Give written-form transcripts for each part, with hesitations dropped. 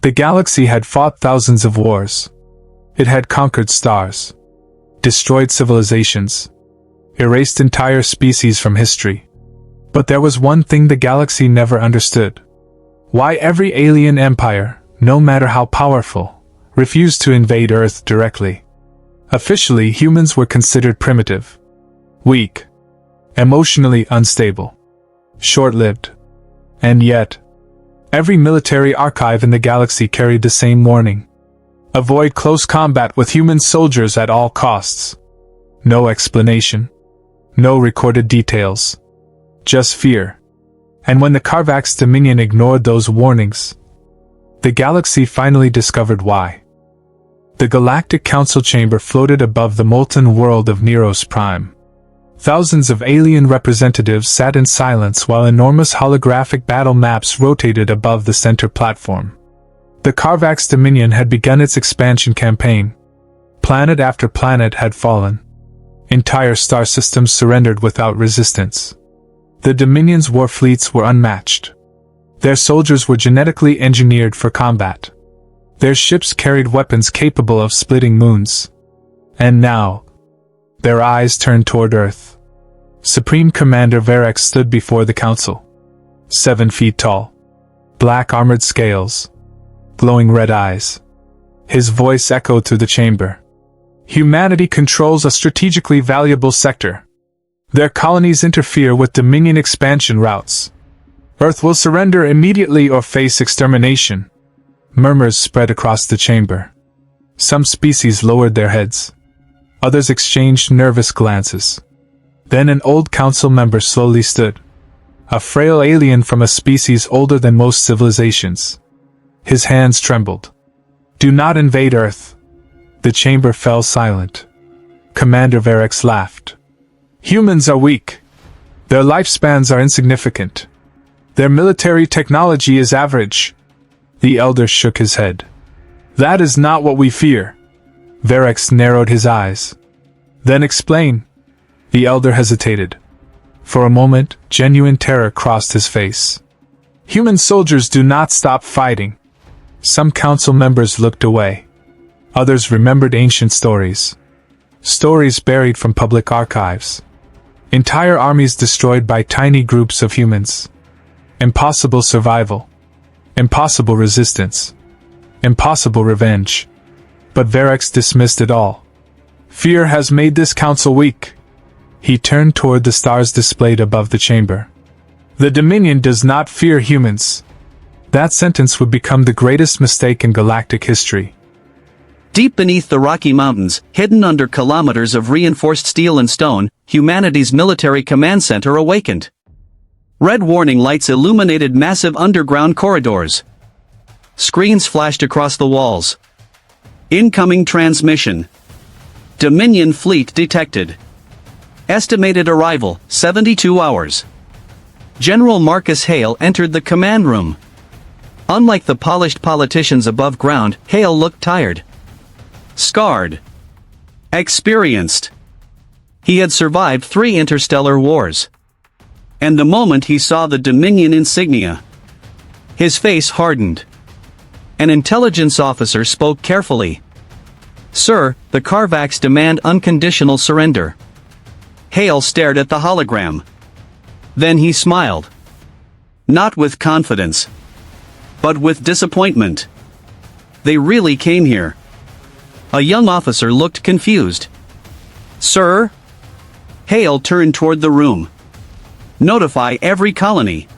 The galaxy had fought thousands of wars. It had conquered stars, destroyed civilizations, erased entire species from history. But there was one thing the galaxy never understood. Why every alien empire, no matter how powerful, refused to invade Earth directly. Officially, humans were considered primitive, weak, emotionally unstable, short-lived. And yet, every military archive in the galaxy carried the same warning. Avoid close combat with human soldiers at all costs. No explanation. No recorded details. Just fear. And when the Kharvax Dominion ignored those warnings, the galaxy finally discovered why. The Galactic Council chamber floated above the molten world of Neros Prime. Thousands of alien representatives sat in silence while enormous holographic battle maps rotated above the center platform. The Kharvax Dominion had begun its expansion campaign. Planet after planet had fallen. Entire star systems surrendered without resistance. The Dominion's war fleets were unmatched. Their soldiers were genetically engineered for combat. Their ships carried weapons capable of splitting moons. And now, their eyes turned toward Earth. Supreme Commander Kharvax stood before the council. 7 feet tall. Black armored scales. Glowing red eyes. His voice echoed through the chamber. Humanity controls a strategically valuable sector. Their colonies interfere with Dominion expansion routes. Earth will surrender immediately or face extermination. Murmurs spread across the chamber. Some species lowered their heads. Others exchanged nervous glances. Then an old council member slowly stood. A frail alien from a species older than most civilizations. His hands trembled. Do not invade Earth. The chamber fell silent. Commander Kharvax laughed. Humans are weak. Their lifespans are insignificant. Their military technology is average. The elder shook his head. That is not what we fear. Kharvax narrowed his eyes. Then explain. The elder hesitated. For a moment, genuine terror crossed his face. Human soldiers do not stop fighting. Some council members looked away. Others remembered ancient stories. Stories buried from public archives. Entire armies destroyed by tiny groups of humans. Impossible survival. Impossible resistance. Impossible revenge. But Kharvax dismissed it all. Fear has made this council weak. He turned toward the stars displayed above the chamber. The Dominion does not fear humans. That sentence would become the greatest mistake in galactic history. Deep beneath the Rocky Mountains, hidden under kilometers of reinforced steel and stone, humanity's military command center awakened. Red warning lights illuminated massive underground corridors. Screens flashed across the walls. Incoming transmission. Dominion fleet detected. Estimated arrival, 72 hours. General Marcus Hale entered the command room. Unlike the polished politicians above ground, Hale looked tired. Scarred. Experienced. He had survived 3 interstellar wars. And the moment he saw the Dominion insignia, his face hardened. An intelligence officer spoke carefully. Sir, the Kharvax demand unconditional surrender. Hale stared at the hologram. Then he smiled. Not with confidence, but with disappointment. They really came here. A young officer looked confused. Sir? Hale turned toward the room. Notify every colony.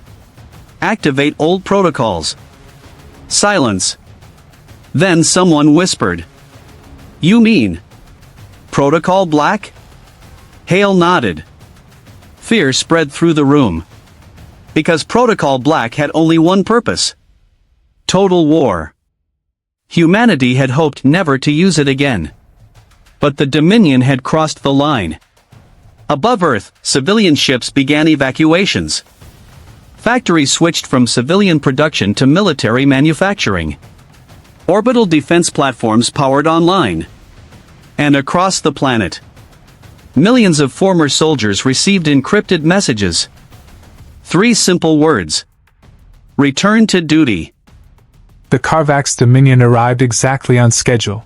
Activate old protocols. Silence. Then someone whispered. You mean Protocol Black? Hale nodded. Fear spread through the room. Because Protocol Black had only one purpose. Total war. Humanity had hoped never to use it again. But the Dominion had crossed the line. Above Earth, civilian ships began evacuations. Factories switched from civilian production to military manufacturing. Orbital defense platforms powered online. And across the planet, millions of former soldiers received encrypted messages. 3 simple words. Return to duty. The Kharvax Dominion arrived exactly on schedule.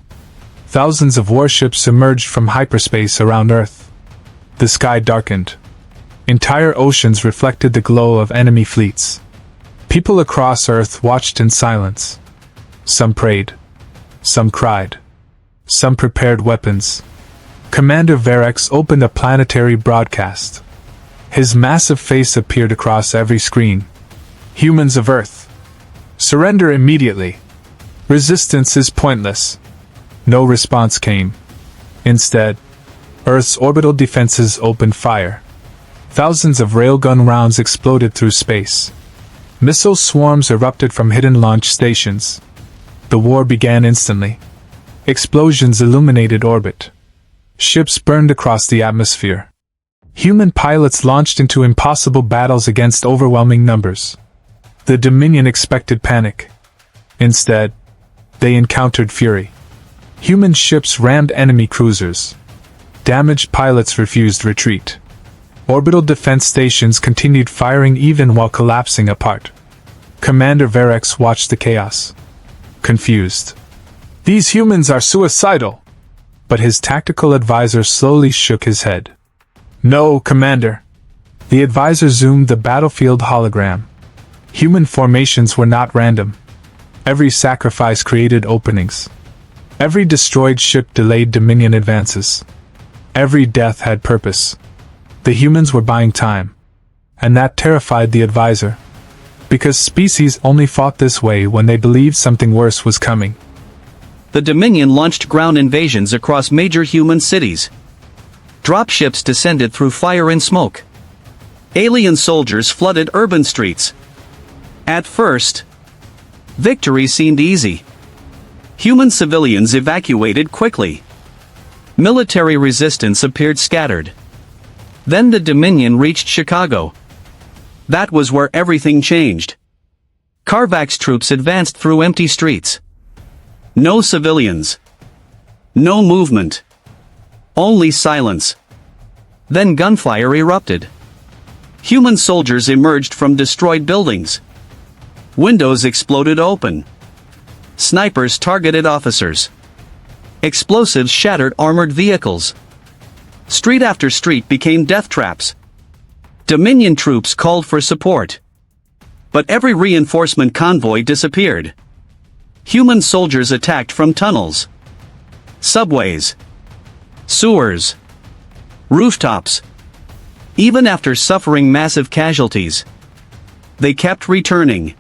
Thousands of warships emerged from hyperspace around Earth. The sky darkened. Entire oceans reflected the glow of enemy fleets. People across Earth watched in silence. Some prayed. Some cried. Some prepared weapons. Commander Varex opened a planetary broadcast. His massive face appeared across every screen. Humans of Earth, surrender immediately. Resistance is pointless. No response came. Instead, Earth's orbital defenses opened fire. Thousands of railgun rounds exploded through space. Missile swarms erupted from hidden launch stations. The war began instantly. Explosions illuminated orbit. Ships burned across the atmosphere. Human pilots launched into impossible battles against overwhelming numbers. The Dominion expected panic. Instead, they encountered fury. Human ships rammed enemy cruisers. Damaged pilots refused retreat. Orbital defense stations continued firing even while collapsing apart. Commander Varex watched the chaos. Confused. These humans are suicidal. But his tactical advisor slowly shook his head. No, Commander. The advisor zoomed the battlefield hologram. Human formations were not random. Every sacrifice created openings. Every destroyed ship delayed Dominion advances. Every death had purpose. The humans were buying time. And that terrified the advisor. Because species only fought this way when they believed something worse was coming. The Dominion launched ground invasions across major human cities. Dropships descended through fire and smoke. Alien soldiers flooded urban streets. At first, victory seemed easy. Human civilians evacuated quickly. Military resistance appeared scattered. Then the Dominion reached Chicago. That was where everything changed. Kharvax troops advanced through empty streets. No civilians. No movement. Only silence. Then gunfire erupted. Human soldiers emerged from destroyed buildings. Windows exploded open. Snipers targeted officers. Explosives shattered armored vehicles. Street after street became death traps. Dominion troops called for support. But every reinforcement convoy disappeared. Human soldiers attacked from tunnels, subways, sewers, rooftops. Even after suffering massive casualties, they kept returning.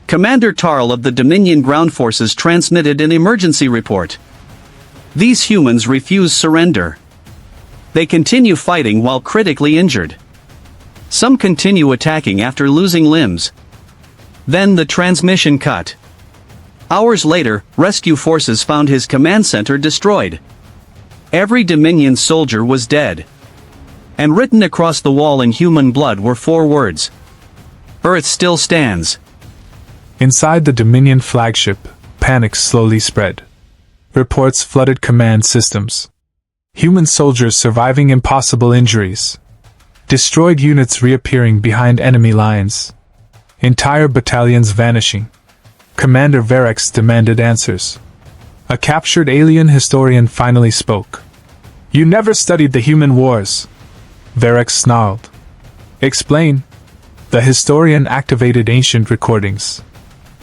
Commander Tarl of the Dominion Ground Forces transmitted an emergency report. These humans refuse surrender. They continue fighting while critically injured. Some continue attacking after losing limbs. Then the transmission cut. Hours later, rescue forces found his command center destroyed. Every Dominion soldier was dead. And written across the wall in human blood were 4 words. Earth still stands. Inside the Dominion flagship, panic slowly spread. Reports flooded command systems. Human soldiers surviving impossible injuries. Destroyed units reappearing behind enemy lines. Entire battalions vanishing. Commander Varex demanded answers. A captured alien historian finally spoke. You never studied the human wars. Varex snarled. Explain. The historian activated ancient recordings.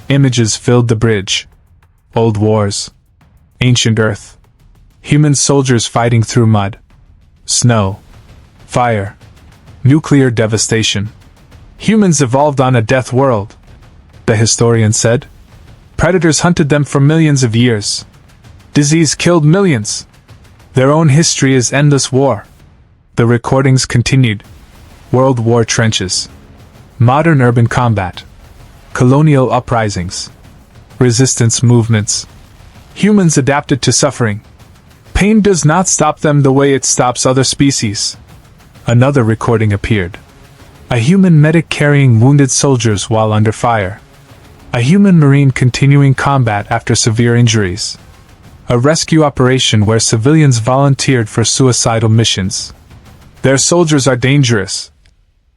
Images filled the bridge. Old wars. Ancient Earth. Human soldiers fighting through mud. Snow. Fire. Nuclear devastation. Humans evolved on a death world, the historian said. Predators hunted them for millions of years. Disease killed millions. Their own history is endless war. The recordings continued. World War trenches. Modern urban combat. Colonial uprisings. Resistance movements. Humans adapted to suffering. Pain does not stop them the way it stops other species. Another recording appeared. A human medic carrying wounded soldiers while under fire. A human marine continuing combat after severe injuries. A rescue operation where civilians volunteered for suicidal missions. Their soldiers are dangerous,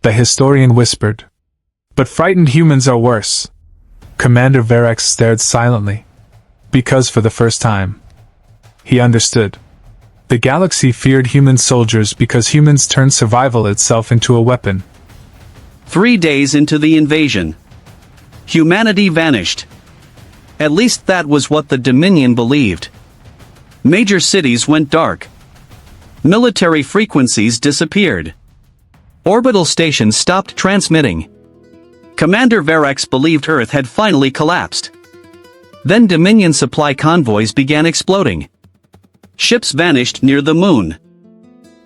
the historian whispered. But frightened humans are worse. Commander Verax stared silently. Because for the first time, he understood. The galaxy feared human soldiers because humans turned survival itself into a weapon. 3 days into the invasion, humanity vanished. At least that was what the Dominion believed. Major cities went dark. Military frequencies disappeared. Orbital stations stopped transmitting. Commander Verax believed Earth had finally collapsed. Then Dominion supply convoys began exploding. Ships vanished near the moon.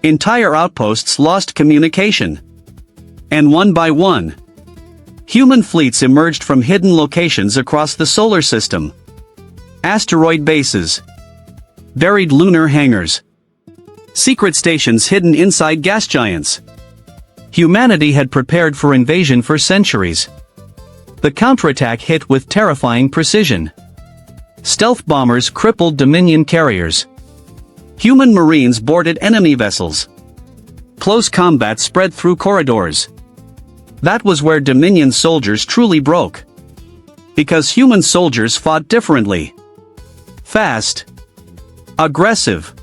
Entire outposts lost communication. And one by one, human fleets emerged from hidden locations across the solar system. Asteroid bases. Buried lunar hangars. Secret stations hidden inside gas giants. Humanity had prepared for invasion for centuries. The counterattack hit with terrifying precision. Stealth bombers crippled Dominion carriers. Human marines boarded enemy vessels. Close combat spread through corridors. That was where Dominion soldiers truly broke. Because human soldiers fought differently. Fast. Aggressive.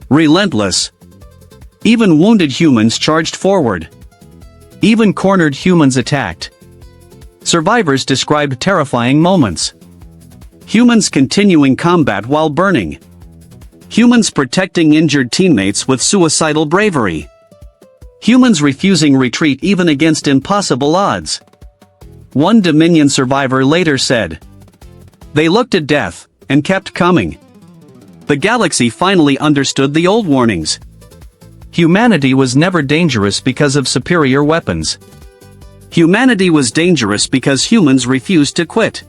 Relentless. Even wounded humans charged forward. Even cornered humans attacked. Survivors described terrifying moments. Humans continuing combat while burning. Humans protecting injured teammates with suicidal bravery. Humans refusing retreat even against impossible odds. One Dominion survivor later said, "They looked at death, and kept coming." The galaxy finally understood the old warnings. Humanity was never dangerous because of superior weapons. Humanity was dangerous because humans refused to quit.